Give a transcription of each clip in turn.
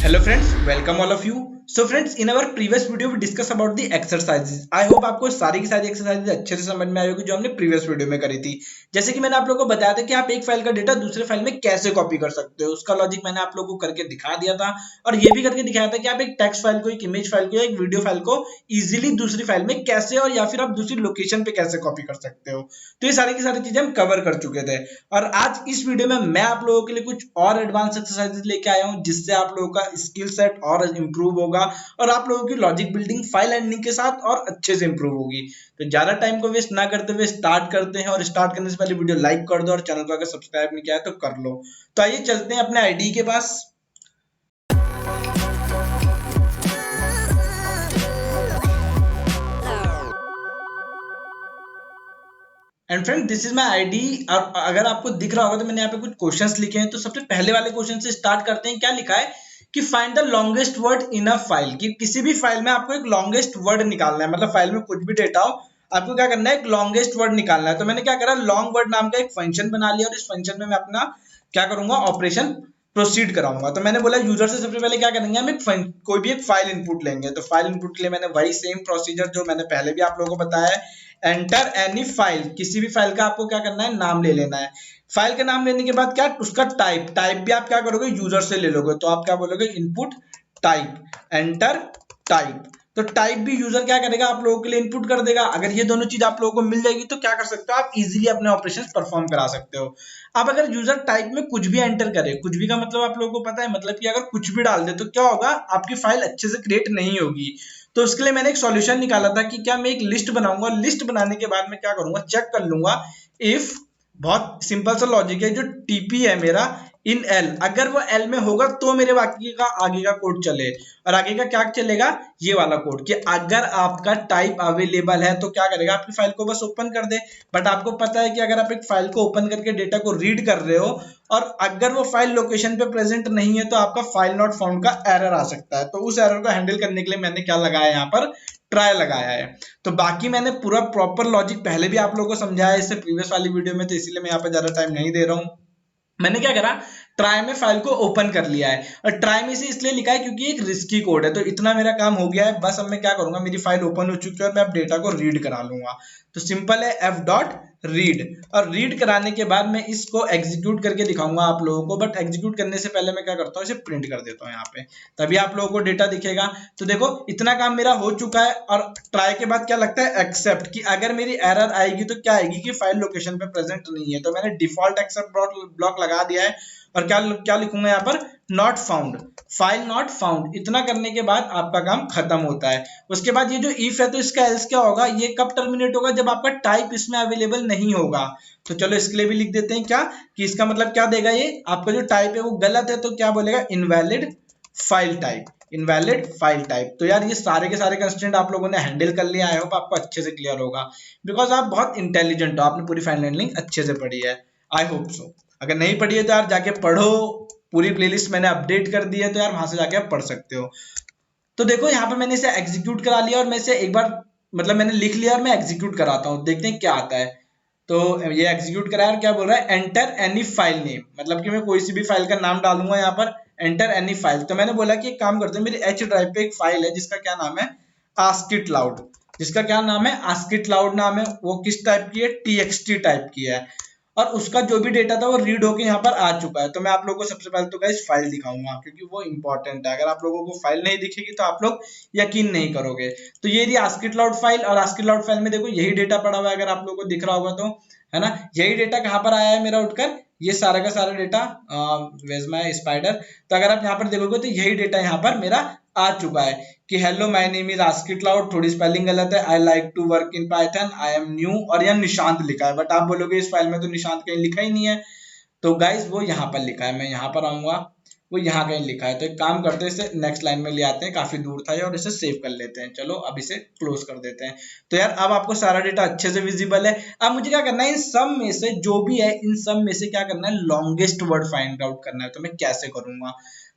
Hello friends, welcome all of you. So friends, in our previous video we discuss about the exercises. I hope आपको सारी की सारी exercises अच्छे से समझ में आई होगी जो हमने प्रीवियस वीडियो में करी थी। जैसे कि मैंने आप लोगों को बताया था कि आप एक फाइल का डेटा दूसरे फाइल में कैसे कॉपी कर सकते हो, उसका लॉजिक मैंने आप लोगों को करके दिखा दिया था और ये भी करके दिखाया था कि आप एक टेक्स्ट फाइल को, एक इमेज फाइल को या एक वीडियो फाइल को इजीली दूसरी फाइल में कैसे और या फिर आप दूसरी लोकेशन पे कैसे कॉपी कर सकते हो। तो ये सारी की सारी चीजें हम कवर कर चुके थे और आज इस वीडियो में मैं आप लोगों के लिए कुछ और एडवांस एक्सरसाइजेज लेके आया हूं जिससे आप लोगों का स्किल सेट और इंप्रूव होगा और आप लोगों की लॉजिक बिल्डिंग फाइल एंडिंग के साथ और अच्छे से इंप्रूव होगी। तो ज्यादा टाइम को वेस्ट ना करते हुए स्टार्ट करते हैं और स्टार्ट करने से पहले वीडियो लाइक कर दो और चैनल को अगर सब्सक्राइब नहीं किया है तो कर लो। तो आइए चलते हैं अपने आईडी के पास। And friend this is my ID और अगर आपको दिख रहा होगा तो मैंने यहाँ पे कुछ क्वेश्चंस लिखे हैं। तो सबसे पहले वाले क्वेश्चन से स्टार्ट करते हैं। क्या लिखा है कि find the longest word in a file, कि किसी भी फाइल में आपको एक लॉन्गेस्ट वर्ड निकालना है, मतलब फाइल में कुछ भी डेटा हो आपको क्या करना है, एक लॉन्गेस्ट वर्ड निकालना है। तो मैंने क्या करा, लॉन्ग वर्ड नाम का एक फंक्शन बना लिया और इस फंक्शन में मैं अपना क्या करूंगा, ऑपरेशन प्रोसीड कराऊंगा। तो मैंने बोला यूजर से सबसे पहले क्या करेंगे, हम एक कोई भी एक फाइल इनपुट लेंगे। तो फाइल इनपुट के लिए मैंने वही सेम प्रोसीजर जो मैंने पहले भी आप लोगों को बताया है, एंटर एनी फाइल, किसी भी फाइल का आपको क्या करना है, नाम ले लेना है। फाइल का नाम लेने के बाद क्या, उसका टाइप भी आप क्या करोगे, यूजर से ले लोगे। तो आप क्या बोलोगे, इनपुट टाइप, एंटर टाइप। तो टाइप भी यूजर क्या करेगा, आप लोगों के लिए इनपुट कर देगा। अगर ये दोनों चीज आप लोगों को मिल जाएगी तो क्या कर सकते हो, आप इजीली अपने ऑपरेशंस परफॉर्म करा सकते हो। अब अगर यूजर टाइप में कुछ भी एंटर करे, कुछ भी का मतलब आप लोगों को पता है, मतलब कि अगर कुछ भी डाल दे तो क्या होगा, आपकी फाइल अच्छे से क्रिएट नहीं होगी। तो उसके लिए मैंने एक सॉल्यूशन निकाला था कि क्या मैं एक लिस्ट बनाऊंगा, लिस्ट बनाने के बाद मैं क्या करूंगा, चेक कर लूंगा इफ, बहुत सिंपल सा लॉजिक है, जो टीपी है मेरा इन एल, अगर वो एल में होगा तो मेरे बाकी का आगे का कोड चले। और आगे का क्या चलेगा, ये वाला कोड, कि अगर आपका टाइप अवेलेबल है तो क्या करेगा, आपकी फाइल को बस ओपन कर दे। बट आपको पता है कि अगर आप एक फाइल को ओपन करके डेटा को रीड कर रहे हो और अगर वो फाइल लोकेशन पे प्रेजेंट नहीं है तो आपका फाइल नॉट फाउंड का एरर आ सकता है। तो उस एरर को हैंडल करने के लिए मैंने क्या लगाया, यहाँ पर ट्राई लगाया है। तो बाकी मैंने पूरा प्रॉपर लॉजिक पहले भी आप लोगों को समझाया है इससे प्रीवियस वाली वीडियो में, तो इसीलिए मैं यहाँ पे ज्यादा टाइम नहीं दे रहा हूँ। मैंने क्या करा, ट्राई में फाइल को ओपन कर लिया है और ट्राई में से इसलिए लिखा है क्योंकि एक रिस्की कोड है। तो इतना मेरा काम हो गया है, बस अब मैं क्या करूंगा, मेरी फाइल ओपन हो चुकी है और मैं अब डेटा को रीड करा लूंगा। तो सिंपल है, एफ डॉट रीड, और रीड कराने के बाद मैं इसको एग्जीक्यूट करके दिखाऊंगा आप लोगों को। बट एग्जीक्यूट करने से पहले मैं क्या करता हूँ, इसे प्रिंट कर देता हूँ यहाँ पे, तभी आप लोगों को डेटा दिखेगा। तो देखो इतना काम मेरा हो चुका है। और ट्राई के बाद क्या लगता है, एक्सेप्ट, कि अगर मेरी एरर आएगी तो क्या आएगी, कि फाइल लोकेशन पे प्रेजेंट नहीं है। तो मैंने डिफॉल्ट एक्सेप्ट ब्लॉक लगा दिया है और क्या क्या लिखूंगा यहाँ पर, not found, file not found. इतना करने के बाद आपका काम खत्म होता है। उसके बाद ये जो इफ है तो इसका एल्स क्या होगा, ये कब टर्मिनेट होगा, जब आपका टाइप इसमें अवेलेबल नहीं होगा। तो चलो इसके लिए भी लिख देते हैं क्या, कि इसका मतलब क्या देगा, ये आपका जो टाइप है वो गलत है तो क्या बोलेगा, invalid file type, invalid file type. तो यार ये सारे के सारे कंस्ट्रेंट आप लोगों ने हैंडल कर लिया। आई होप आपको अच्छे से क्लियर होगा, बिकॉज आप बहुत इंटेलिजेंट हो, आपने पूरी फाइल हैंडलिंग अच्छे से पढ़ी है। I hope so. अगर नहीं पढ़ी है तो यार जाके पढ़ो, पूरी प्लेलिस्ट मैंने अपडेट कर दी है, तो यार वहां से जाके आप पढ़ सकते हो। तो देखो यहाँ पे मैंने इसे एग्जीक्यूट करा लिया और मैं इसे एक बार, मतलब मैंने लिख लिया और मैं एग्जीक्यूट कराता हूँ, देखते हैं क्या आता है। तो ये एग्जीक्यूट कराया और क्या बोल रहा है, एंटर एनी फाइल नेम, मतलब कि मैं कोई सी भी फाइल का नाम डालूंगा यहाँ पर, एंटर एनी फाइल। तो मैंने बोला कि एक काम करते हैं, मेरी एच ड्राइव पे एक फाइल है जिसका क्या नाम है, आस्क इट लाउड, जिसका क्या नाम है, आस्क इट लाउड नाम है। वो किस टाइप की है, टीएक्सटी टाइप की है और उसका जो भी डेटा था वो रीड होके यहाँ पर आ चुका है। तो मैं आप लोगों को सबसे पहले तो गाइस फाइल दिखाऊंगा क्योंकि वो इंपॉर्टेंट है। अगर आप लोगों को फाइल नहीं दिखेगी तो आप लोग यकीन नहीं करोगे। तो ये रही आस्क इट लाउड फाइल, और आस्क इट लाउड फाइल में देखो यही डेटा पड़ा हुआ है, अगर आप लोगों को दिख रहा होगा तो, है ना। यही डेटा कहाँ पर आया है मेरा उठकर, ये सारा का सारा डेटा वेज माय स्पाइडर। तो अगर आप यहाँ पर देखोगे तो यही डेटा यहाँ पर मेरा आ चुका है कि hello my name is ask it loud, थोड़ी स्पेलिंग गलत है, I like to work in Python, I am new, और यहाँ निशांत लिखा है। बट आप बोलोगे इस फाइल में तो निशांत कहीं लिखा ही नहीं है। तो गाइज वो यहाँ पर लिखा है, मैं यहाँ पर आऊंगा, वो यहाँ कहीं लिखा है। तो एक काम करते हैं, इसे नेक्स्ट लाइन में ले आते हैं, काफी दूर था ये, और इसे सेव कर लेते हैं। चलो अब इसे क्लोज कर देते हैं। तो यार अब आपको सारा डेटा अच्छे से विजिबल है। अब मुझे क्या करना है, इन सब में से जो भी है, इन सब में से क्या करना है, लॉन्गेस्ट वर्ड फाइंड आउट करना है। तो मैं कैसे करूंगा,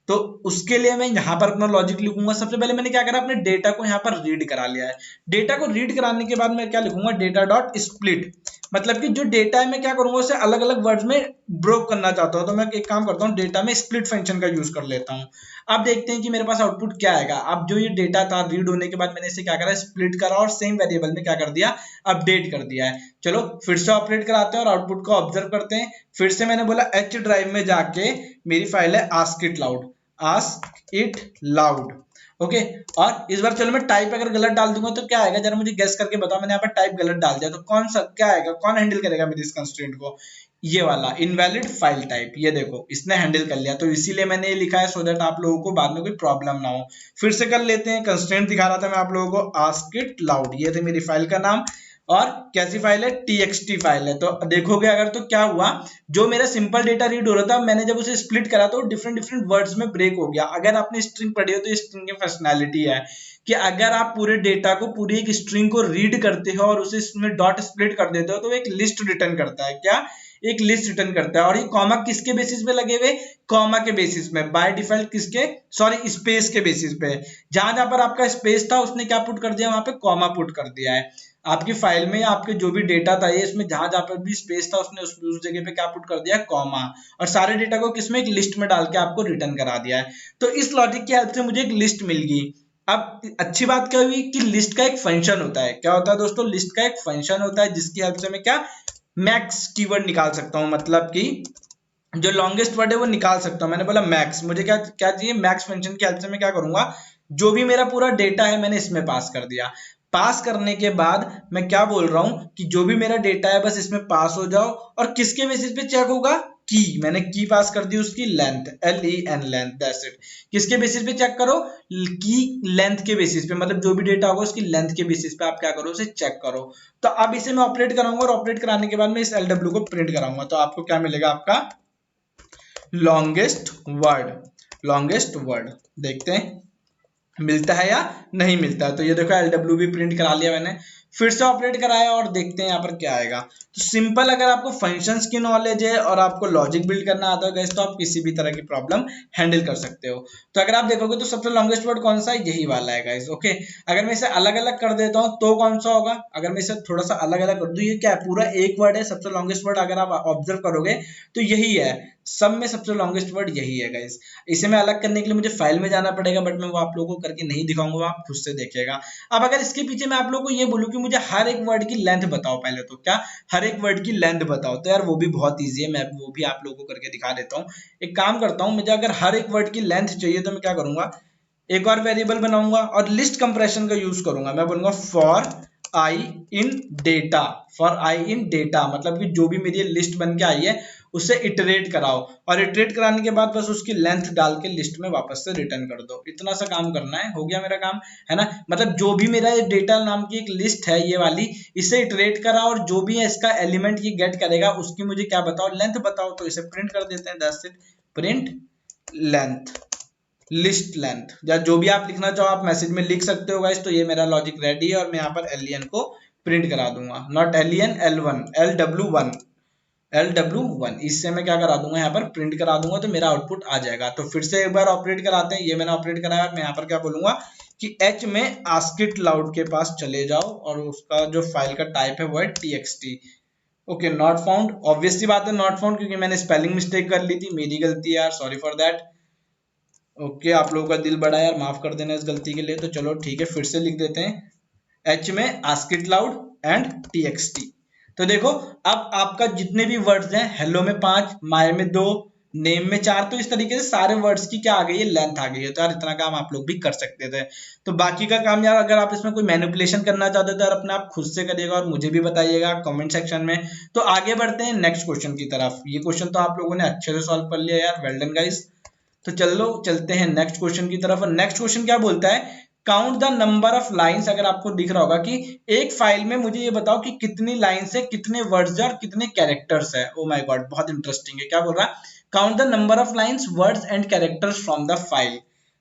तो उसके लिए मैं यहाँ पर अपना लॉजिक लिखूंगा। सबसे पहले मैंने क्या करा, अपने डेटा को यहाँ पर रीड करा लिया है। डेटा को रीड कराने के बाद मैं क्या लिखूंगा, डेटा डॉट स्प्लिट, मतलब कि जो डेटा है मैं क्या करूंगा उसे अलग अलग वर्ड्स में ब्रोक करना चाहता हूँ, तो मैं एक काम करता हूँ, डेटा में स्प्लिट फंक्शन का यूज कर लेता हूँ। अब देखते हैं कि मेरे पास आउटपुट क्या आएगा। अब जो ये डेटा था रीड होने के बाद मैंने इसे क्या करा, स्प्लिट करा और सेम वेरिएबल में क्या कर दिया, अपडेट कर दिया है। चलो फिर से ऑपरेट कराते हैं और आउटपुट को ऑब्जर्व करते हैं। फिर से मैंने बोला एच ड्राइव में जाके मेरी फाइल है ask it loud, ask it loud. Okay, और इस बार चलो मैं टाइप अगर गलत डाल दूंगा तो क्या आएगा, जरा मुझे गेस करके बताओ। मैंने यहाँ पर टाइप गलत डाल दिया तो कौन सा क्या आएगा, कौन हैंडल करेगा मेरी इस कंस्ट्रेंट को, ये वाला इनवैलिड फाइल टाइप। ये देखो इसने हैंडल कर लिया, तो इसीलिए मैंने ये लिखा है सो दैट आप लोगों को बाद में कोई प्रॉब्लम ना हो। फिर से कर लेते हैं, कंस्ट्रेंट दिखा रहा था मैं आप लोगों को आस्क इट लाउड, ये थे मेरी फाइल का नाम। और कैसी फाइल है, txt फाइल है। तो देखोगे अगर तो क्या हुआ, जो मेरा सिंपल डेटा रीड हो रहा था मैंने जब उसे स्प्लिट करा तो डिफरेंट डिफरेंट वर्ड्स में ब्रेक हो गया। अगर आपने स्ट्रिंग पढ़ी हो तो स्ट्रिंग की फंक्शनैलिटी है कि अगर आप पूरे डेटा को, पूरी एक स्ट्रिंग को रीड करते हो और उसे इसमें डॉट स्प्लिट कर देते हो तो एक लिस्ट रिटर्न करता है। क्या, एक लिस्ट रिटर्न करता है। और ये कॉमा किसके बेसिस पे लगे हुए, कॉमा के बेसिस में, बाय डिफॉल्ट किसके, सॉरी स्पेस के बेसिस पे। जहां जहां पर आपका स्पेस था उसने क्या पुट कर दिया, वहां पे कॉमा पुट कर दिया है। आपकी फाइल में आपके जो भी डेटा था ये, इसमें जहां जहां पर भी स्पेस था उसने उस जगह पे क्या पुट कर दिया, कॉमा। और सारे डेटा को किसमें, एक लिस्ट में डाल के आपको रिटर्न करा दिया है। तो इस लॉजिक की हेल्प से मुझे एक लिस्ट मिल गई। अब अच्छी बात क्या हुई कि लिस्ट का एक फंक्शन होता है। क्या होता है दोस्तों, लिस्ट का एक फंक्शन होता है जिसकी हेल्प से मैं क्या, मैक्स कीवर्ड निकाल सकता हूं। मतलब कि जो लॉन्गेस्ट वर्ड है वो निकाल सकता हूं। मैंने बोला मैक्स, मुझे क्या क्या चाहिए, मैक्स फंक्शन की हेल्प से मैं क्या करूंगा, जो भी मेरा पूरा डेटा है मैंने इसमें पास कर दिया। पास करने के बाद मैं क्या बोल रहा हूं कि जो भी मेरा डेटा है बस इसमें पास हो जाओ। और किसके बेसिस पे चेक होगा, की, मैंने की पास कर दी, उसकी length, LEN length, that's it. किसके बेसिस पे चेक करो, की लेंथ के बेसिस पे, मतलब जो भी डेटा होगा उसकी लेंथ के बेसिस पे आप क्या करो, उसे चेक करो। तो अब इसे मैं ऑपरेट कराऊंगा और ऑपरेट कराने के बाद मैं इस LW को प्रिंट कराऊंगा। तो आपको क्या मिलेगा, आपका लॉन्गेस्ट वर्ड, लॉन्गेस्ट वर्ड। देखते हैं मिलता है या नहीं मिलता है। तो ये देखो LW भी प्रिंट करा लिया मैंने। फिर से ऑपरेट कराया और देखते हैं यहाँ पर क्या आएगा। तो सिंपल, अगर आपको फंक्शंस की नॉलेज है और आपको लॉजिक बिल्ड करना आता है गाइस तो आप किसी भी तरह की प्रॉब्लम हैंडल कर सकते हो। तो अगर आप देखोगे तो सबसे लॉन्गेस्ट वर्ड कौन सा है, यही वाला है गाइस। ओके, अगर मैं इसे अलग अलग कर देता हूँ तो कौन सा होगा, अगर मैं इसे थोड़ा सा अलग अलग कर दूं, ये क्या है, पूरा एक वर्ड है सबसे लॉन्गेस्ट वर्ड। अगर आप ऑब्जर्व करोगे तो यही है, सब में सबसे लॉन्गेस्ट वर्ड यही है गाइस। इसे मैं अलग करने के लिए मुझे फाइल में जाना पड़ेगा, बट मैं वो आप लोगों को करके नहीं दिखाऊंगा, आप खुद से देखिएगा। अब अगर इसके पीछे मैं आप लोगों को ये बोलूं कि मुझे हर एक वर्ड की लेंथ बताओ, पहले तो क्या, हर एक वर्ड की लेंथ बताओ, तो यार वो भी बहुत ईजी है, मैं वो भी आप लोगों को करके दिखा देता हूँ। एक काम करता हूँ, मुझे अगर हर एक वर्ड की लेंथ चाहिए तो मैं क्या करूंगा, एक और वेरिएबल बनाऊंगा और लिस्ट कंप्रेशन का यूज करूंगा। मैं बोलूंगा for I in data, for I in data, मतलब कि जो भी मेरी लिस्ट बन के आई है उसे इटरेट कराओ, और इटरेट कराने के बाद बस उसकी लेंथ डाल के लिस्ट में वापस से रिटर्न कर दो। इतना सा काम करना है, हो गया मेरा काम, है ना। मतलब जो भी मेरा ये डेटा नाम की एक लिस्ट है ये वाली, इसे इटरेट करा और जो भी है इसका एलिमेंट ये गेट करेगा उसकी मुझे क्या बताओ, लेंथ बताओ। तो इसे प्रिंट कर देते हैं, that's it, print length, list length, या जो भी आप लिखना चाहो आप मैसेज में लिख सकते हो गाइस। तो ये मेरा लॉजिक रेडी है और मैं यहाँ पर LEN को प्रिंट करा दूंगा, not LEN, L1, LW1, LW1, इससे मैं क्या करा दूंगा, यहाँ पर प्रिंट करा दूंगा तो मेरा आउटपुट आ जाएगा। तो फिर से एक बार ऑपरेट कराते हैं, ये मैंने ऑपरेट कराया। मैं यहाँ पर क्या बोलूंगा कि H में आस्क इट लाउड के पास चले जाओ और उसका जो फाइल का टाइप है वो है TXT। Okay, not found, obvious सी बात है नॉट फाउंड, क्योंकि मैंने स्पेलिंग मिस्टेक कर ली थी, मेरी गलती है यार, सॉरी फॉर दैट। ओके, आप लोगों का दिल बड़ा यार, माफ कर देना इस गलती के लिए। तो चलो ठीक है, फिर से लिख देते हैं, H में ask it loud and TXT। तो देखो अब आपका जितने भी वर्ड्स हैं, हेलो में 5, माय में 2, नेम में 4, तो इस तरीके से सारे वर्ड्स की क्या आ गई है, लेंथ आ गई है। तो यार इतना काम आप लोग भी कर सकते थे। तो बाकी का काम यार अगर आप इसमें कोई मैनिपुलेशन करना चाहते हो तो यार अपने आप खुद से करिएगा और मुझे भी बताइएगा कमेंट सेक्शन में। तो आगे बढ़ते हैं नेक्स्ट क्वेश्चन की तरफ। ये क्वेश्चन तो आप लोगों ने अच्छे से सॉल्व कर लिया यार, वेल डन गाइस। तो चलो चलते हैं नेक्स्ट क्वेश्चन की तरफ। नेक्स्ट क्वेश्चन क्या बोलता है, count the number of lines. अगर आपको दिख रहा होगा कि एक फाइल में मुझे ये बताओ कि कितनी लाइंस है, कितने वर्ड्स है और कितने कैरेक्टर्स है। ओ माय गॉड, बहुत इंटरेस्टिंग है। क्या बोल रहा है, count the number of lines, words and characters from the file.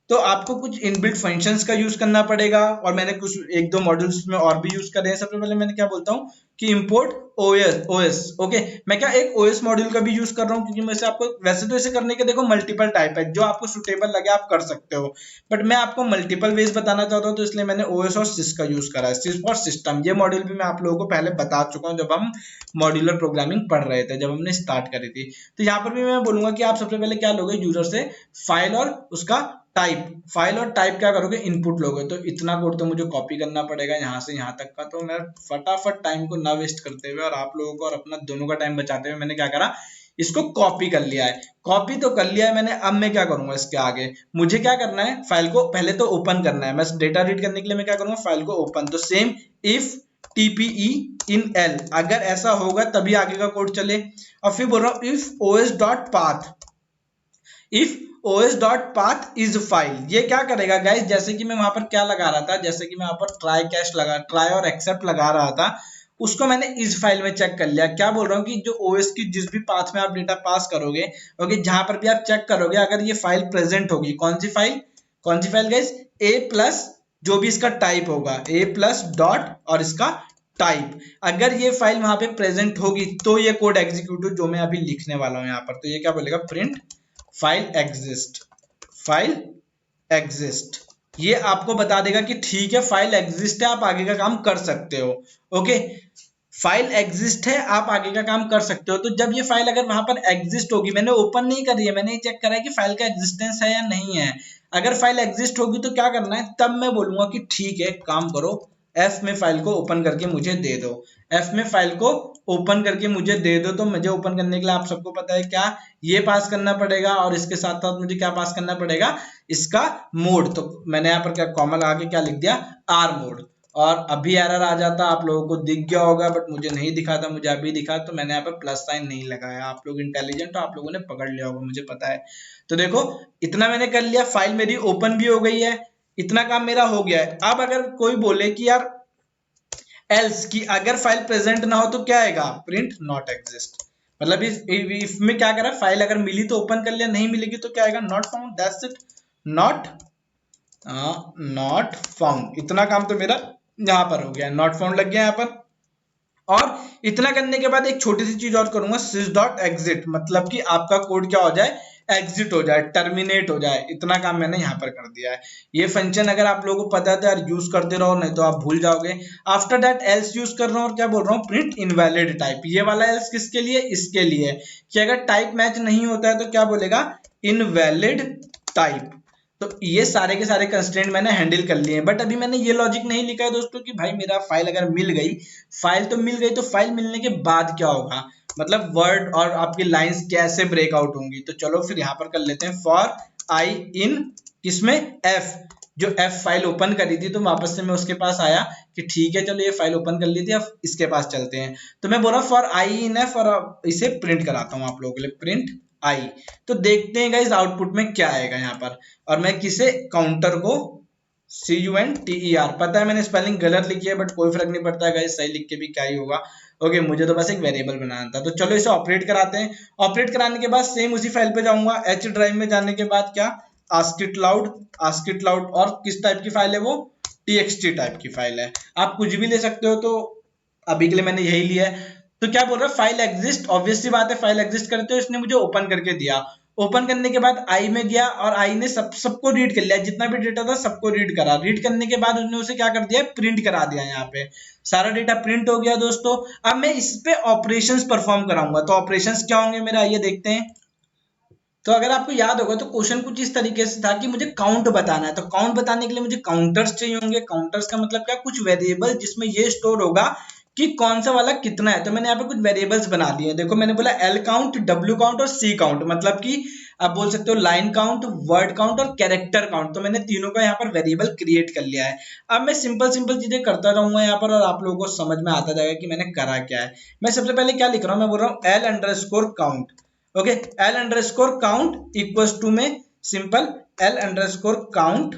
तो आपको कुछ इनबिल्ट फंक्शंस का यूज करना पड़ेगा और मैंने कुछ एक दो मॉड्यूल्स में और भी यूज करे हैं। सबसे पहले मैंने क्या बोलता हूँ कि इंपोर्ट ओएस। ओके, मैं क्या एक ओएस मॉड्यूल का भी यूज कर रहा हूँ, क्योंकि मैं से आपको वैसे तो इसे करने के देखो मल्टीपल टाइप है, जो आपको सुटेबल लगे आप कर सकते हो, बट मैं आपको मल्टीपल वेज बताना चाहता हूँ, तो इसलिए मैंने ओएस और सिस का यूज करा है। सिस फॉर सिस्टम, ये मॉड्यूल भी मैं आप लोगों को पहले बता चुका हूँ जब हम मॉड्यूलर प्रोग्रामिंग पढ़ रहे थे, जब हमने स्टार्ट करी थी। तो यहाँ पर भी मैं बोलूंगा कि आप सबसे पहले क्या लोगे, यूजर से फाइल और उसका टाइप, फाइल और टाइप क्या करोगे, इनपुट लोगे। तो इतना कोड तो मुझे कॉपी करना पड़ेगा यहाँ से यहाँ तक का, तो मैं फटाफट टाइम को ना वेस्ट करते हुए और आप लोगों को और अपना दोनों का टाइम बचाते हुए मैंने क्या करा, इसको कॉपी कर लिया है। कॉपी तो कर लिया है मैंने, अब मैं क्या करूंगा इसके आगे, मुझे क्या करना है, फाइल को पहले तो ओपन करना है। मैं डेटा रीड करने के लिए मैं क्या करूंगा, फाइल को ओपन। तो same if TPE in L, अगर ऐसा होगा तभी आगे का कोड चले। और फिर बोल रहा हूँ if os.path, if os.path is file, ये क्या करेगा गाइस, जैसे कि मैं वहां पर क्या लगा रहा था, जैसे कि मैं वहां पर ट्राई और एक्सेप्ट लगा रहा था, उसको मैंने इस फाइल में चेक कर लिया। क्या बोल रहा हूँ कि जो ओएस की जिस भी पाथ में आप डेटा पास करोगे, ओके, जहां पर भी आप चेक करोगे, अगर ये फाइल प्रेजेंट होगी, कौन सी फाइल गाइस, ए प्लस जो भी इसका टाइप होगा, ए प्लस डॉट और इसका टाइप, अगर ये फाइल वहां पे प्रेजेंट होगी तो ये कोड एग्जीक्यूट हो जो मैं अभी लिखने वाला हूं यहाँ पर। तो ये क्या बोलेगा, प्रिंट फाइल एग्जिस्ट, ये आपको बता देगा कि ठीक है फाइल एग्जिस्ट है, आप आगे का काम कर सकते हो। ओके, फाइल एग्जिस्ट है, आप आगे का काम कर सकते हो। तो जब ये फाइल अगर वहां पर एग्जिस्ट होगी, मैंने ओपन नहीं करी है, मैंने चेक करा है कि फाइल का एग्जिस्टेंस है या नहीं है। अगर फाइल एग्जिस्ट होगी तो क्या करना है, तब मैं बोलूंगा कि ठीक है काम करो, एफ में फाइल को ओपन करके मुझे दे दो, एफ में फाइल को ओपन करके मुझे दे दो। तो मुझे ओपन करने के लिए आप सबको पता है क्या, ये पास करना पड़ेगा, और इसके साथ साथ मुझे क्या पास करना पड़ेगा, इसका मोड। तो मैंने यहाँ पर क्या कॉमा लगा के क्या लिख दिया, आर मोड। और अभी एरर आ जाता, आप लोगों को दिख गया होगा, बट मुझे नहीं दिखा था, मुझे अभी दिखा, तो मैंने यहाँ पर प्लस साइन नहीं लगाया। आप लोग इंटेलिजेंट हो, आप लोगों ने पकड़ लिया होगा, मुझे पता है। तो देखो इतना मैंने कर लिया, फाइल मेरी ओपन भी हो गई है, इतना काम मेरा हो गया है। अब अगर कोई बोले कि यार एल्स, कि अगर फाइल प्रेजेंट ना हो तो क्या आएगा, प्रिंट नॉट एग्जिस्ट, मतलब इस में क्या करा, फाइल अगर मिली तो ओपन कर लिया, नहीं मिलेगी तो क्या आएगा, not found, that's it, not found. इतना काम तो मेरा यहां पर हो गया, नॉट फाउंड लग गया यहाँ पर। और इतना करने के बाद एक छोटी सी चीज और करूंगा, sys.exit, मतलब कि आपका कोड क्या हो जाए, एग्जिट हो जाए, टर्मिनेट हो जाए। इतना काम मैंने यहाँ पर कर दिया है। ये फंक्शन अगर आप लोगों को पता है तो यार यूज करते रहो, नहीं तो आप भूल जाओगे। आफ्टर दैट एल्स यूज कर रहा हूँ, और क्या बोल रहा हूँ, प्रिंट इनवैलिड टाइप। ये वाला एल्स किसके लिए, इसके लिए कि अगर टाइप मैच नहीं होता है तो क्या बोलेगा, इनवैलिड टाइप। तो ये सारे के सारे कंस्ट्रेंट मैंने हैंडल कर लिए हैं। बट अभी मैंने ये लॉजिक नहीं लिखा है दोस्तों कि भाई मेरा फाइल अगर मिल गई, फाइल तो मिल गई, तो फाइल मिलने के बाद क्या होगा, मतलब वर्ड और आपकी लाइंस कैसे ब्रेकआउट होंगी। तो चलो फिर यहाँ पर कर लेते हैं, फॉर आई इन किसमें, एफ, जो एफ फाइल ओपन करी थी, तो वापस से मैं उसके पास आया कि ठीक है चलो ये फाइल ओपन कर ली थी, अब इसके पास चलते हैं। तो मैं बोल रहा हूँ फॉर आई इन एफ, और इसे प्रिंट कराता हूँ आप लोगों के लिए, प्रिंट आई। तो देखते हैं गाइस आउटपुट में क्या आएगा यहाँ पर। और मैं किसे, काउंटर को, CUNTER, पता है मैंने स्पेलिंग गलत लिखी है, बट कोई फर्क नहीं पड़ता है गाइस, सही लिख के भी क्या ही होगा। ओके, मुझे तो बस एक वेरिएबल बनाना था। तो चलो इसे ऑपरेट कराते हैं। ऑपरेट कराने के बाद सेम उसी फाइल पे जाऊंगा, एच ड्राइव में जाने के बाद क्या, आस्क इट लाउड, और किस टाइप की फाइल है वो, TXT टाइप की फाइल है। आप कुछ भी ले सकते हो, तो अभी के लिए मैंने यही लिया है। तो क्या बोल रहा है, फाइल एग्जिस्ट, ऑब्वियस सी बात है फाइल एग्जिस्ट करते हो, इसने मुझे ओपन करके दिया। ओपन करने के बाद आई में गया, और आई ने सबको रीड कर लिया, जितना भी डेटा था सबको रीड करा। रीड करने के बाद उसने उसे क्या कर दिया, प्रिंट करा दिया। यहाँ पे सारा डेटा प्रिंट हो गया दोस्तों। अब मैं इस पे ऑपरेशंस परफॉर्म कराऊंगा। तो ऑपरेशंस क्या होंगे मेरा, आइए देखते हैं। तो अगर आपको याद होगा तो क्वेश्चन कुछ इस तरीके से था कि मुझे काउंट बताना है। तो काउंट बताने के लिए मुझे काउंटर्स चाहिए होंगे। काउंटर्स का मतलब क्या, कुछ वेरिएबल जिसमें ये स्टोर होगा कि कौन सा वाला कितना है। तो मैंने यहाँ पे कुछ वेरिएबल्स बना दिए हैं। देखो मैंने बोला L काउंट, W काउंट और C काउंट, मतलब कि आप बोल सकते हो लाइन काउंट, वर्ड काउंट और कैरेक्टर काउंट। तो मैंने तीनों का यहाँ पर वेरिएबल क्रिएट कर लिया है। अब मैं सिंपल चीजें करता रहूंगा यहाँ पर, और आप लोगों को समझ में आता जाएगा कि मैंने करा क्या है। मैं सबसे पहले क्या लिख रहा हूँ, मैं बोल रहा हूँ L_count। Okay, L_count equals to में सिंपल L_count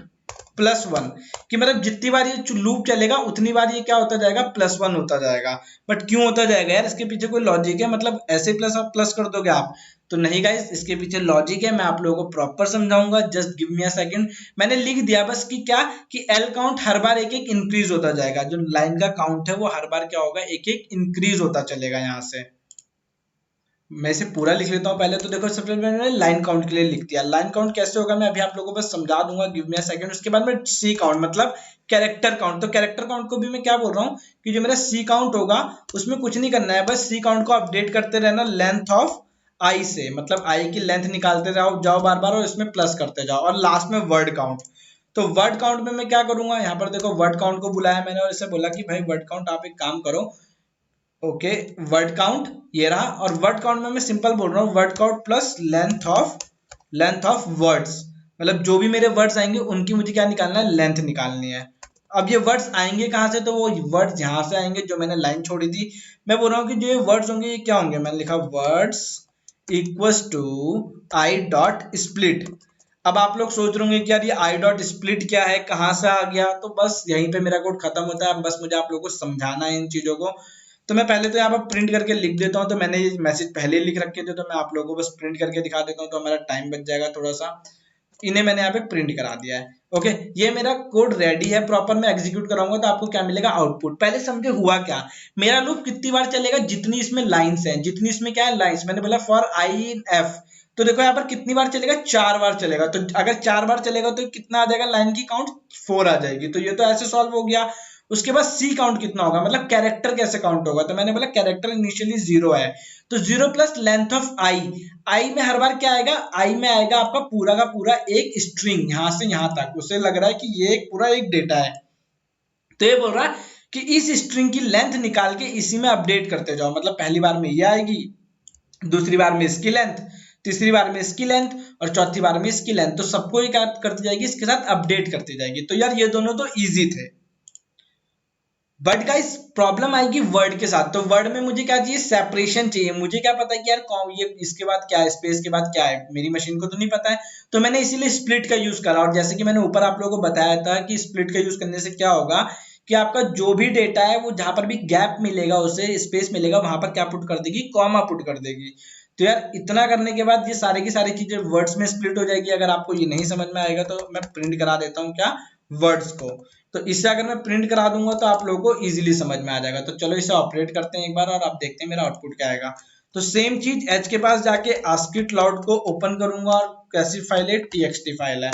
+1 कि मतलब जितनी बार ये लूप चलेगा उतनी बार ये क्या होता जाएगा, +1 होता जाएगा। बट क्यों होता जाएगा यार, इसके पीछे कोई लॉजिक है? मतलब ऐसे प्लस आप प्लस कर दोगे आप? तो नहीं गाइस, इसके पीछे लॉजिक है, मैं आप लोगों को प्रॉपर समझाऊंगा। Just give me a second. मैंने लिख दिया बस कि क्या, कि एल काउंट हर बार एक एक इंक्रीज होता जाएगा। जो लाइन का काउंट है वो हर बार क्या होगा, एक एक इंक्रीज होता चलेगा। यहाँ से मैं इसे पूरा लिख लेता हूँ पहले। तो देखो, सबसे पहले मैंने लाइन काउंट के लिए लिख दिया। लाइन काउंट कैसे होगा मैं अभी आप लोगों को बस समझा दूंगा, गिव मी अ सेकंड। उसके बाद में सी काउंट मतलब कैरेक्टर काउंट। तो कैरेक्टर काउंट को भी मैं क्या बोल रहा हूँ कि जो मेरा सी काउंट होगा उसमें कुछ नहीं करना है, बस सी काउंट को अपडेट करते रहना लेंथ ऑफ आई से। मतलब आई की लेंथ निकालते जाओ बार बार, और इसमें प्लस करते जाओ, और लास्ट में वर्ड काउंट। तो वर्ड काउंट में मैं क्या करूंगा, यहाँ पर देखो वर्ड काउंट को बुलाया मैंने और इसे बोला कि भाई वर्ड काउंट आप एक काम करो, ओके वर्ड काउंट ये रहा। और वर्ड काउंट में मैं सिंपल बोल रहा हूँ, word count plus length of words. मतलब जो भी मेरे वर्ड्स आएंगे उनकी मुझे क्या निकालना है, लेंथ निकालनी है। अब ये वर्ड्स आएंगे कहाँ से, तो वो वर्ड्स यहाँ से आएंगे जो मैंने लाइन छोड़ी थी। मैं बोल रहा हूँ कि जो ये वर्ड्स होंगे ये क्या होंगे, मैंने लिखा words equals to I dot split. अब आप लोग सोच रहे होंगे कि यार ये आई डॉट स्प्लिट क्या है, कहाँ से आ गया? तो बस यहीं पे मेरा कोड खत्म होता है। बस मुझे आप लोगों को समझाना है इन चीजों को। तो मैं पहले तो यहाँ पर प्रिंट करके लिख देता हूँ। तो मैंने ये मैसेज पहले लिख रखे थे, तो मैं आप लोगों को बस प्रिंट करके दिखा देता हूँ, तो हमारा टाइम बच जाएगा थोड़ा सा। इन्हें मैंने यहाँ पे प्रिंट करा दिया है। ओके, ये मेरा कोड रेडी है प्रॉपर। मैं एग्जीक्यूट कराऊंगा तो आपको क्या मिलेगा, आउटपुट। पहले समझे हुआ क्या, मेरा लूप कितनी बार चलेगा, जितनी इसमें लाइन्स हैं, जितनी इसमें क्या है लाइन्स। मैंने बोला फॉर आई इन एफ, तो देखो यहाँ पर कितनी बार चलेगा, 4 बार चलेगा। तो अगर 4 बार चलेगा तो कितना आ जाएगा, लाइन की काउंट 4 आ जाएगी। तो ये तो ऐसे सॉल्व हो गया। उसके बाद सी काउंट कितना होगा, मतलब कैरेक्टर कैसे काउंट होगा। तो मैंने बोला कैरेक्टर इनिशियली 0 है, तो 0 प्लस लेंथ ऑफ आई। आई में हर बार क्या आएगा, आई में आएगा आपका पूरा का पूरा एक स्ट्रिंग, यहां से यहां तक। उसे लग रहा है कि ये एक पूरा एक डेटा है, तो ये बोल रहा है कि इस स्ट्रिंग की लेंथ निकाल के इसी में अपडेट करते जाओ। मतलब पहली बार में ये आएगी, दूसरी बार में इसकी लेंथ, तीसरी बार में इसकी लेंथ, और चौथी बार में इसकी लेंथ। तो सबको क्या करती जाएगी, इसके साथ अपडेट करती जाएगी। तो यार ये दोनों तो इजी थे। बट गाइस प्रॉब्लम आएगी वर्ड के साथ। तो वर्ड में मुझे क्या चाहिए, सेपरेशन चाहिए। मुझे क्या पता है कि यार ये इसके बाद क्या है, स्पेस के बाद क्या है, मेरी मशीन को तो नहीं पता है। तो मैंने इसीलिए स्प्लिट का यूज करा। और जैसे कि मैंने ऊपर आप लोगों को बताया था कि स्प्लिट का यूज करने से क्या होगा कि आपका जो भी डेटा है वो जहां पर भी गैप मिलेगा, उसे स्पेस मिलेगा, वहां पर क्या पुट कर देगी, कॉमा पुट कर देगी। तो यार इतना करने के बाद ये सारी की सारी चीजें वर्ड्स में स्प्लिट हो जाएगी। अगर आपको ये नहीं समझ में आएगा तो मैं प्रिंट करा देता हूँ क्या, वर्ड्स को। तो इससे अगर मैं प्रिंट करा दूंगा तो आप लोगों को इजीली समझ में आ जाएगा। तो चलो इसे ऑपरेट करते हैं एक बार और आप देखते हैं मेरा आउटपुट क्या आएगा। तो सेम चीज एच के पास जाके ASCII क्लाउड को ओपन करूंगा, और कैसी फाइल है, TXT फाइल है।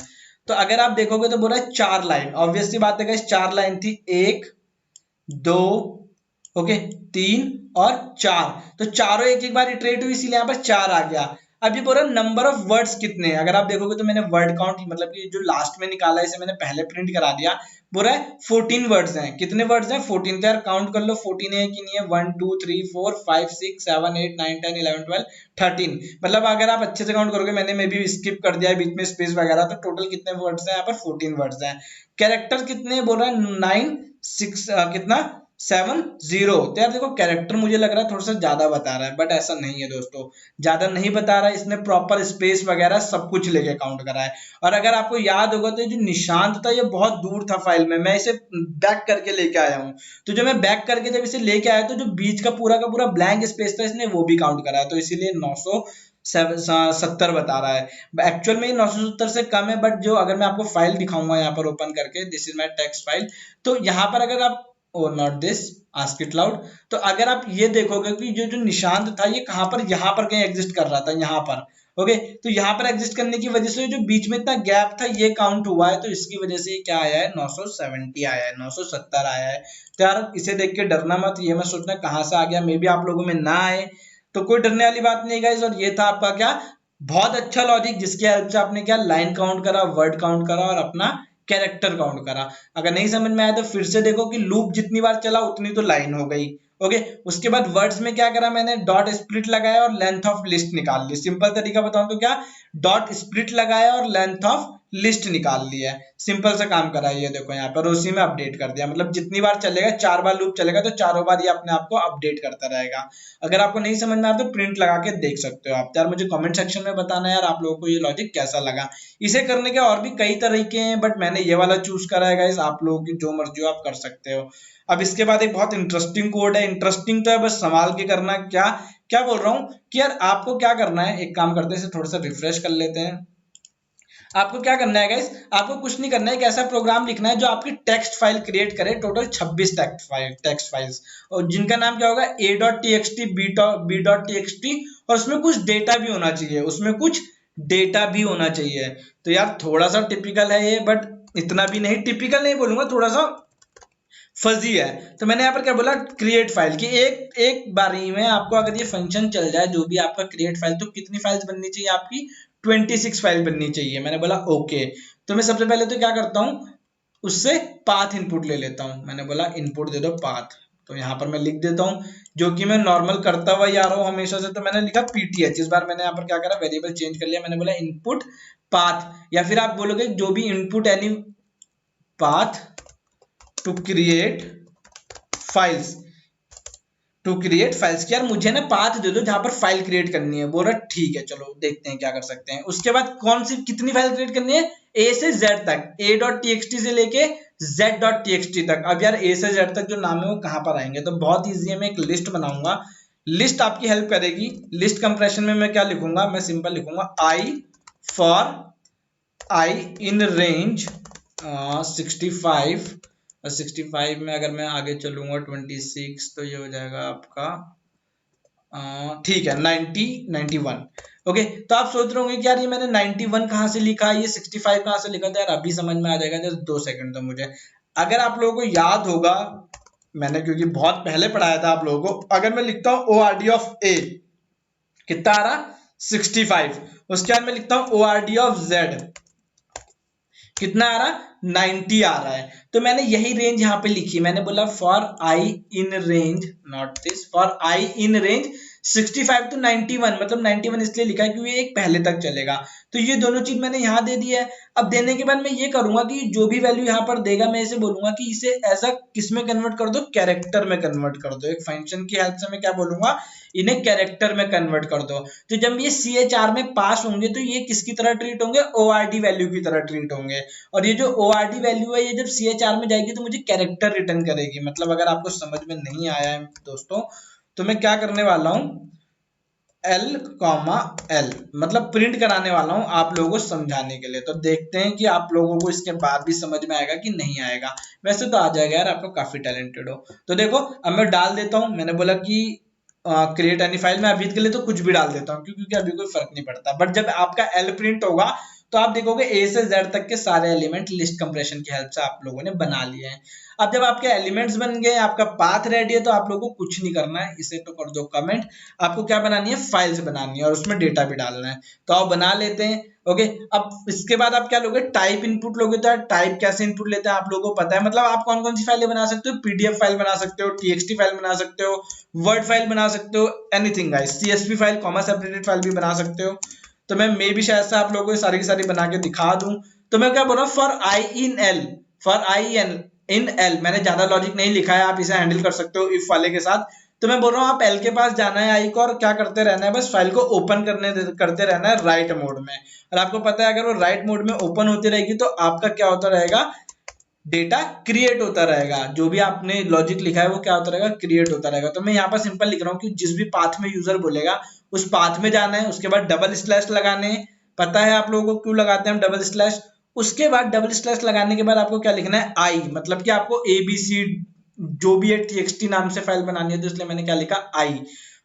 तो अगर आप देखोगे तो बोल रहा है 4 लाइन। ऑब्वियस सी बात है गाइस, 4 लाइन थी, 1 2 ओके 3 और 4। तो चारों एक एक बार इटरेट हुई, इसीलिए यहाँ पर 4 आ गया। अब ये बोल रहा है नंबर ऑफ वर्ड्स कितने हैं। अगर आप देखोगे तो मैंने वर्ड काउंट मतलब कि जो लास्ट में निकाला है इसे मैंने पहले प्रिंट करा दिया। बोल रहा है 14 वर्ड्स हैं। कितने वर्ड्स हैं, 14। तो यार काउंट कर लो 14 है कि नहीं है, 1 2 3 4 5 6 7 8 9 10 11 12 13। मतलब अगर आप अच्छे से काउंट करोगे, मैंने मे भी स्किप कर दिया है बीच में स्पेस वगैरह, तो टोटल कितने वर्ड्स हैं यहाँ पर, 14 वर्ड्स हैं। कैरेक्टर कितने बोल रहा है, 9 6 कितना 7 0। तो यार देखो कैरेक्टर मुझे लग रहा है थोड़ा सा ज्यादा बता रहा है, बट ऐसा नहीं है दोस्तों, ज्यादा नहीं बता रहा है। इसने प्रॉपर स्पेस वगैरह सब कुछ लेके काउंट करा है। और अगर आपको याद होगा तो जो निशांत था ये बहुत दूर था फाइल में, मैं इसे बैक करके लेके आया हूँ। तो जो मैं बैक करके जब इसे लेके आया तो जो बीच का पूरा ब्लैंक स्पेस था इसने वो भी काउंट करा है। तो इसीलिए 970 बता रहा है। एक्चुअल में 970 से कम है, बट जो अगर मैं आपको फाइल दिखाऊंगा यहाँ पर ओपन करके, this is my text file, तो यहाँ पर अगर आप नॉट दिस ASCII क्लाउड, तो अगर आप ये देखोगे कि जो निशांत था ये कहां पर, यहाँ पर कहीं एग्जिस्ट कर रहा था, यहाँ पर। ओके, तो यहाँ पर एग्जिस्ट करने की वजह से जो बीच में इतना गैप था ये काउंट हुआ है। तो इसकी वजह से क्या आया है, 970 आया है, 970 आया है। तो यार इसे देख के डरना मत, ये मत सोचना कहाँ से आ गया, मे भी आप लोगों में ना आए, तो कोई डरने वाली बात नहीं गाइस। और ये था आपका क्या, बहुत अच्छा लॉजिक, जिसके हेल्प से आपने क्या लाइन काउंट करा, वर्ड काउंट करा और अपना कैरेक्टर काउंट करा। अगर नहीं समझ में आया तो फिर से देखो कि लूप जितनी बार चला उतनी तो लाइन हो गई, ओके, उसके बाद वर्ड्स में क्या करा मैंने, डॉट स्प्लिट लगाया और लेंथ ऑफ लिस्ट निकाल ली। सिंपल तरीका बताऊं तो क्या, डॉट स्प्लिट लगाया और लेंथ ऑफ लिस्ट निकाल लिया है। सिंपल सा काम करा है ये देखो यहाँ पर, उसी में अपडेट कर दिया। मतलब जितनी बार चलेगा, 4 बार लूप चलेगा तो चारों बार ये अपने आप को अपडेट करता रहेगा। अगर आपको नहीं समझ में आ रहा तो प्रिंट लगा के देख सकते हो आप। यार मुझे कमेंट सेक्शन में बताना यार आप लोगों को ये लॉजिक कैसा लगा। इसे करने के और भी कई तरीके हैं, बट मैंने ये वाला चूज करा है गाइस। आप लोगों की जो मर्जी हो आप कर सकते हो। अब इसके बाद एक बहुत इंटरेस्टिंग कोड है। इंटरेस्टिंग तो है, बस संभाल के करना। क्या क्या बोल रहा हूँ कि यार आपको क्या करना है, एक काम करते हैं, इसे थोड़ा सा रिफ्रेश कर लेते हैं। आपको क्या करना है गाइस, आपको कुछ नहीं करना है, एक ऐसा प्रोग्राम लिखना है जो आपकी टेक्स्ट फाइल क्रिएट करे। टोटल 26 टेक्स्ट फाइल्स, और जिनका नाम क्या होगा, a.txt, b.txt, और उसमें कुछ डेटा भी होना चाहिए, उसमें कुछ डेटा भी होना चाहिए। तो यार थोड़ा सा टिपिकल है ये, बट इतना भी नहीं, टिपिकल नहीं बोलूंगा, थोड़ा सा फजी है। तो मैंने यहाँ पर क्या बोला, क्रिएट फाइल की एक एक बारी में आपको अगर ये फंक्शन चल जाए, जो भी आपका क्रिएट फाइल, तो कितनी फाइल्स बननी चाहिए आपकी, 26 फाइल बननी चाहिए। मैंने बोला ओके। तो मैं सबसे पहले तो क्या करता हूँ, उससे पाथ इनपुट ले लेता हूँ। मैंने बोला इनपुट दे दो पाथ, तो यहाँ पर मैं लिख देता हूँ, जो कि मैं नॉर्मल करता हुआ आ रहा हूँ हमेशा से। तो मैंने लिखा pth। इस बार मैंने यहाँ पर क्या करा, वेरिएबल चेंज कर लिया। मैंने बोला इनपुट पाथ, या फिर आप बोलोगे जो भी input any path to create files, to create files की। यार मुझे ना पाथ दे दो जहां पर फाइल क्रिएट करनी है। बोल रहा ठीक है, चलो देखते हैं क्या कर सकते हैं। उसके बाद कौन सी कितनी फाइल क्रिएट करनी है, ए से जेड तक, a.txt से लेके z.txt तक। अब यार ए से जेड तक जो नाम है वो कहां पर आएंगे, तो बहुत ईजी है। मैं एक लिस्ट बनाऊंगा, लिस्ट आपकी हेल्प करेगी। लिस्ट कंप्रेशन में मैं क्या लिखूंगा, मैं सिंपल लिखूंगा I for I in range 65, और 65 में अगर मैं आगे चलूंगा 26, तो ये हो जाएगा आपका ठीक है 90 91। ओके, तो आप सोच रहे होंगे कि यार ये मैंने 91 कहाँ से लिखा, ये 65 कहाँ से लिखा था। यार अभी समझ में आ जाएगा, जस्ट 2 सेकंड तो मुझे। अगर आप लोगों को याद होगा, मैंने क्योंकि बहुत पहले पढ़ाया था आप लोगों को, अगर मैं लिखता हूँ ORD ऑफ A, कितना आ रहा 65। उसके बाद मैं लिखता हूँ ORD ऑफ Z, कितना आ रहा 90 आ रहा है। तो मैंने यही रेंज यहाँ पे लिखी। मैंने बोला for I in range, not this, for I in range 65 to 91, मतलब 91 इसलिए लिखा है क्योंकि एक पहले तक चलेगा। तो ये दोनों चीज मैंने यहाँ दे दी है। अब देने के बाद मैं ये करूंगा कि जो भी वैल्यू यहाँ पर देगा, मैं इसे बोलूंगा कि इसे ऐसा किस में कन्वर्ट कर दो, कैरेक्टर में कन्वर्ट कर दो। एक फंक्शन की हेल्प से मैं क्या बोलूंगा, इन्हें कैरेक्टर में कन्वर्ट कर दो। तो जब ये CHR में पास होंगे तो ये किसकी तरह ट्रीट होंगे, ORD वैल्यू की तरह ट्रीट होंगे। और ये जो ORD वैल्यू है, ये जब CHR में जाएगी तो मुझे कैरेक्टर रिटर्न करेगी। मतलब अगर आपको समझ में नहीं आया है दोस्तों, तो मैं क्या करने वाला हूँ, L, L मतलब प्रिंट कराने वाला हूं आप लोगों को समझाने के लिए। तो देखते हैं कि आप लोगों को इसके बाद भी समझ में आएगा कि नहीं आएगा। वैसे तो आ जाएगा यार, आप लोग काफी टैलेंटेड हो। तो देखो अब मैं डाल देता हूं, मैंने बोला कि क्रिएट एनी फाइल। मैं अभी के लिए तो कुछ भी डाल देता हूँ क्योंकि अभी कोई फर्क नहीं पड़ता। बट जब आपका L प्रिंट होगा तो आप देखोगे A से Z तक के सारे एलिमेंट लिस्ट कंप्रेशन की हेल्प से आप लोगों ने बना लिए हैं। अब जब आपके एलिमेंट्स बन गए, आपका पाथ रेडी है, तो आप लोगों को कुछ नहीं करना है, इसे तो कर दो कमेंट। आपको क्या बनानी है, फाइल्स बनानी है और उसमें डेटा भी डालना है। तो आप बना लेते हैं। ओके, अब इसके बाद आप क्या लोगे, टाइप इनपुट लोगे। तो टाइप कैसे इनपुट लेते हैं आप लोगों को पता है। मतलब आप कौन कौन सी फाइलें बना सकते हो, PDF फाइल बना सकते हो, TXT फाइल बना सकते हो, वर्ड फाइल बना सकते हो, anything guys, CSV file, comma separated file भी बना सकते हो। तो मैं मे भी शायद से आप लोगों को सारी की सारी बना के दिखा दूं। तो मैं क्या बोल रहा हूँ, for I in L, for I in L, मैंने ज्यादा लॉजिक नहीं लिखा है, आप इसे हैंडल कर सकते हो इफ वाले के साथ। तो मैं बोल रहा हूँ आप एल के पास जाना है आई को, और क्या करते रहना है, बस फाइल को ओपन करते रहना है राइट मोड में। और आपको पता है अगर वो राइट मोड में ओपन होती रहेगी तो आपका क्या होता रहेगा, डेटा क्रिएट होता रहेगा। जो भी आपने लॉजिक लिखा है वो क्या होता रहेगा, क्रिएट होता रहेगा। तो मैं यहाँ पर सिंपल लिख रहा हूँ कि जिस भी पाथ में यूजर बोलेगा उस पाथ में जाना है, उसके बाद डबल स्लैश लगाने। पता है आप लोगों को क्यों लगाते हैं हम डबल स्लैश। उसके बाद डबल स्लैश लगाने के बाद आपको क्या लिखना है, आई, मतलब कि आपको ABC जो भी है TXT नाम से फाइल बनानी है, तो इसलिए मैंने क्या लिखा, आई।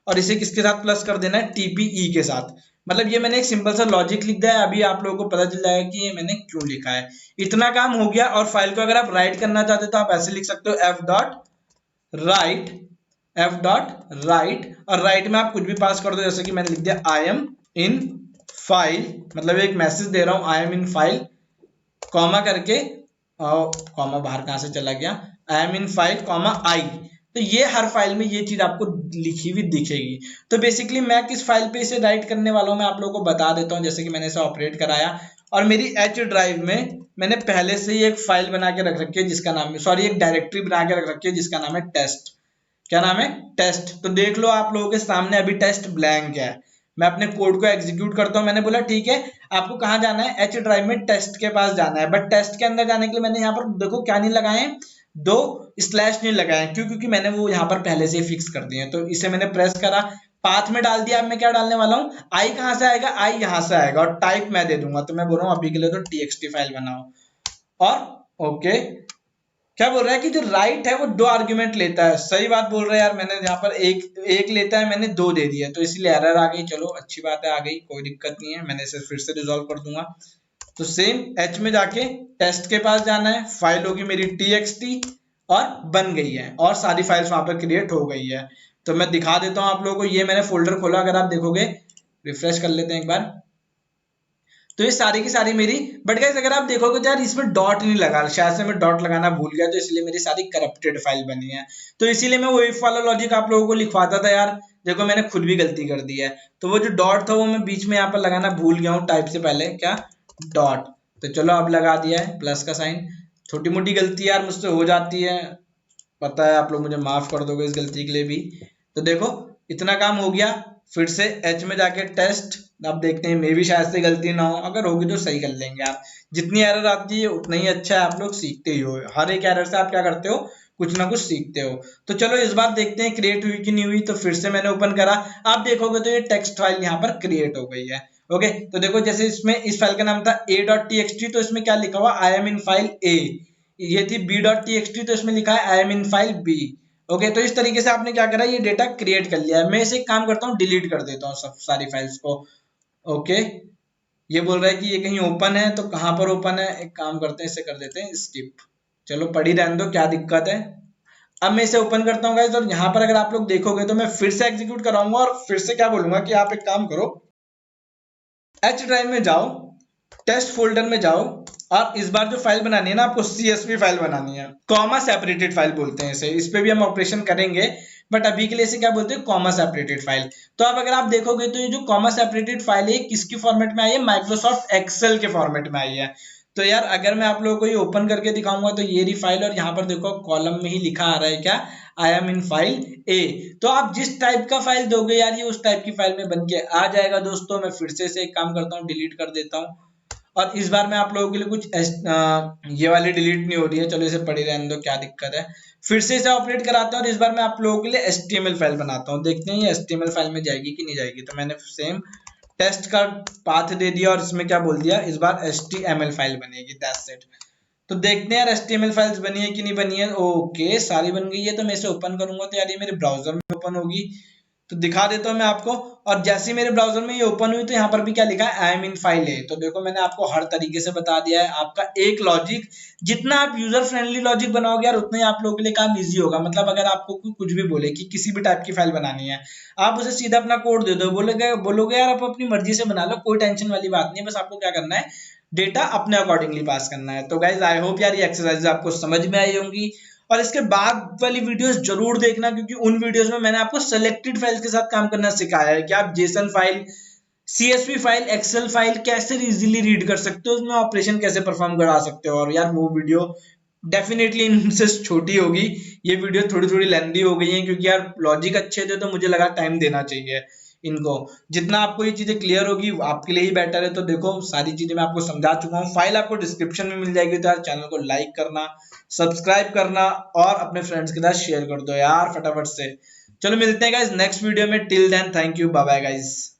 और इसे किसके साथ प्लस कर देना है, TPE के साथ। मतलब ये मैंने एक सिंपल सा लॉजिक लिख दिया है। अभी आप लोगों को पता चल जाएगा कि ये मैंने क्यों लिखा है। इतना काम हो गया। और फाइल को अगर आप राइट करना चाहते हो तो आप ऐसे लिख सकते हो f डॉट राइट, और राइट में आप कुछ भी पास कर दो, जैसे कि मैंने लिख दिया आई एम इन फाइल, मतलब एक मैसेज दे रहा हूं I am in file, comma करके, और कॉमा बाहर कहां से चला गया, I am in file comma I. तो ये हर फाइल में ये चीज आपको लिखी हुई दिखेगी। तो बेसिकली मैं किस फाइल पे इसे राइट करने वाला हूँ मैं आप लोगों को बता देता हूँ। जैसे कि मैंने इसे ऑपरेट कराया और मेरी एच ड्राइव में मैंने पहले से ही एक फाइल बना के रख रखी है जिसका नाम है, सॉरी, एक डायरेक्टरी बना के रख रखी है जिसका नाम है टेस्ट। क्या नाम है? टेस्ट। तो देख लो आप लोगों के सामने अभी टेस्ट ब्लैंक है। मैं अपने कोड को एग्जीक्यूट करता हूँ। मैंने बोला ठीक है, आपको कहाँ जाना है? एच ड्राइव में टेस्ट के पास जाना है। बट टेस्ट के अंदर जाने के लिए मैंने यहाँ पर देखो क्या नहीं लगाए, दो स्लैश नहीं लगाए। क्यों? क्योंकि मैंने वो यहाँ पर पहले से ही फिक्स कर दिए हैं। तो इसे मैंने प्रेस करा, पाथ में डाल दिया। अब मैं क्या डालने वाला हूँ? आई कहाँ से आएगा? आई यहाँ से आएगा और टाइप मैं दे दूंगा। तो मैं बोल रहा हूँ अभी के लिए तो टीएक्सटी फाइल बनाओ और ओके। क्या बोल रहा है कि जो राइट है वो 2 आर्ग्यूमेंट लेता है। सही बात बोल रहे हैं यार, मैंने यहाँ पर एक लेता है, मैंने 2 दे दिया, तो इसलिए एरर आ गई। चलो अच्छी बात है, आ गई, कोई दिक्कत नहीं है, मैंने इसे फिर से रिजॉल्व कर दूंगा। तो सेम एच में जाके टेस्ट के पास जाना है, फाइल होगी मेरी txt और बन गई है और सारी फाइल्स वहां पर क्रिएट हो गई है। तो मैं दिखा देता हूँ आप लोगों को, ये मैंने फोल्डर खोला, अगर आप देखोगे, रिफ्रेश कर लेते हैं एक बार, तो ये सारी की सारी मेरी। बट गाइस अगर आप देखोगे तो यार इसमें डॉट नहीं लगा, शायद से मैं डॉट लगाना भूल गया, तो इसलिए मेरी सारी करप्टेड फाइल बनी है। तो इसीलिए मैं वो इफ वाला लॉजिक आप लोगों को लिखवाता था यार। देखो मैंने खुद भी गलती कर दी है। तो वो जो डॉट था वो मैं बीच में यहाँ पर लगाना भूल गया हूँ, टाइप से पहले क्या डॉट। तो चलो अब लगा दिया है प्लस का साइन। छोटी मोटी गलती यार मुझसे हो जाती है, पता है, आप लोग मुझे माफ कर दोगे इस गलती के लिए भी। तो देखो इतना काम हो गया। फिर से एच में जाके टेस्ट, अब देखते हैं, मे भी शायद से गलती ना हो, अगर होगी तो सही कर लेंगे आप। जितनी एरर आती है उतना ही अच्छा है, आप लोग सीखते ही हो, हर एक एरर से आप क्या करते हो, कुछ ना कुछ सीखते हो। तो चलो इस बार देखते हैं क्रिएट हुई कि नहीं हुई। तो फिर से मैंने ओपन करा, आप देखोगे तो ये टेक्स्ट फाइल यहाँ पर क्रिएट हो गई है। ओके, तो देखो जैसे इसमें इस फाइल का नाम था a.txt, तो इसमें क्या लिखा हुआ, आई एम इन फाइल a। ये थी b.txt, तो इसमें लिखा है आई am in file b। Okay, तो इस तरीके से आपने क्या करा, ये डेटा क्रिएट कर लिया है। मैं इसे एक काम करता हूँ, डिलीट कर देता हूँ सब सारी फाइल्स को। ओके, ये बोल रहा है कि ये कहीं ओपन है, तो कहाँ पर ओपन है, एक काम करते हैं, इसे कर देते हैं स्किप। चलो पढ़ी रहने दो, क्या दिक्कत है। अब मैं इसे ओपन करता हूँ गाइस, और यहाँ पर अगर आप लोग देखोगे तो मैं फिर से एग्जीक्यूट कराऊंगा और फिर से क्या बोलूंगा कि आप एक काम करो, एच ड्राइव में जाओ, टेस्ट फोल्डर में जाओ, और इस बार जो फाइल बनानी है ना आपको, CSV फाइल बनानी है, कॉमा सेपरेटेड फाइल बोलते हैं इसे। इस पे भी हम ऑपरेशन करेंगे, बट अभी के लिए इसे क्या बोलते हैं, कॉमा सेपरेटेड फाइल। तो अब अगर आप देखोगे तो ये जो कॉमा सेपरेटेड फाइल है किसकी फॉर्मेट में आई है, माइक्रोसॉफ्ट एक्सेल के फॉर्मेट में आई है। तो यार अगर मैं आप लोगों को ये ओपन करके दिखाऊंगा तो ये रही फाइल, और यहाँ पर देखो कॉलम में ही लिखा आ रहा है क्या, आई एम इन फाइल ए। तो आप जिस टाइप का फाइल दोगे यार ये उस टाइप की फाइल में बन के आ जाएगा दोस्तों। मैं फिर से इसे एक काम करता हूँ, डिलीट कर देता हूँ, और इस बार मैं आप लोगों के लिए कुछ ये वाली डिलीट नहीं हो रही है, चलो इसे पड़ी रहने दो, क्या दिक्कत है। फिर से इसे ऑपरेट कराता हूँ और इस बार मैं आप लोगों के लिए HTML फाइल बनाता हूँ, देखते हैं ये HTML फाइल में जाएगी कि नहीं जाएगी। तो मैंने सेम टेस्ट का पाथ दे दिया और इसमें क्या बोल दिया, इस बार HTML फाइल बनेगी, दैट्स इट। तो देखते हैं यार HTML फाइल्स बनी है कि नहीं बनी है। ओके, सारी बन गई है। तो मैं इसे ओपन करूंगा तो यार ये मेरे ब्राउजर में ओपन होगी। तो दिखा देता हूँ मैं आपको, और जैसे ही मेरे ब्राउजर में ये ओपन हुई तो यहाँ पर भी क्या लिखा है, आई एम इन फाइल ए। तो देखो मैंने आपको हर तरीके से बता दिया है। आपका एक लॉजिक, जितना आप यूजर फ्रेंडली लॉजिक बनाओगे यार उतना ही आप लोगों के लिए काम इजी होगा। मतलब अगर आपको कुछ भी बोले कि किसी भी टाइप की फाइल बनानी है, आप उसे सीधा अपना कोड दे दो, बोलोगे यार आप अपनी मर्जी से बना लो, कोई टेंशन वाली बात नहीं है। बस आपको क्या करना है, डेटा अपने अकॉर्डिंगली पास करना है। तो गाइज आई होप यार ये एक्सरसाइज आपको समझ में आई होंगी, और इसके बाद वाली वीडियोस जरूर देखना, क्योंकि उन वीडियोस में मैंने आपको सेलेक्टेड फाइल्स के साथ काम करना सिखाया है कि आप JSON file, CSV file, Excel file कैसे इजीली रीड कर सकते हो, उसमें ऑपरेशन कैसे परफॉर्म करा सकते हो। और यार वो वीडियो डेफिनेटली इनसे छोटी होगी, ये वीडियो थोड़ी थोड़ी लेंदी हो गई है, क्योंकि यार लॉजिक अच्छे थे तो मुझे लगा टाइम देना चाहिए इनको। जितना आपको ये चीजें क्लियर होगी आपके लिए ही बेटर है। तो देखो सारी चीजें मैं आपको समझा चुका हूँ, फाइल आपको डिस्क्रिप्शन में मिल जाएगी। तो यार चैनल को लाइक करना, सब्सक्राइब करना और अपने फ्रेंड्स के साथ शेयर कर दो यार फटाफट से। चलो मिलते हैं गाइस नेक्स्ट वीडियो में, till then thank you, bye bye guys.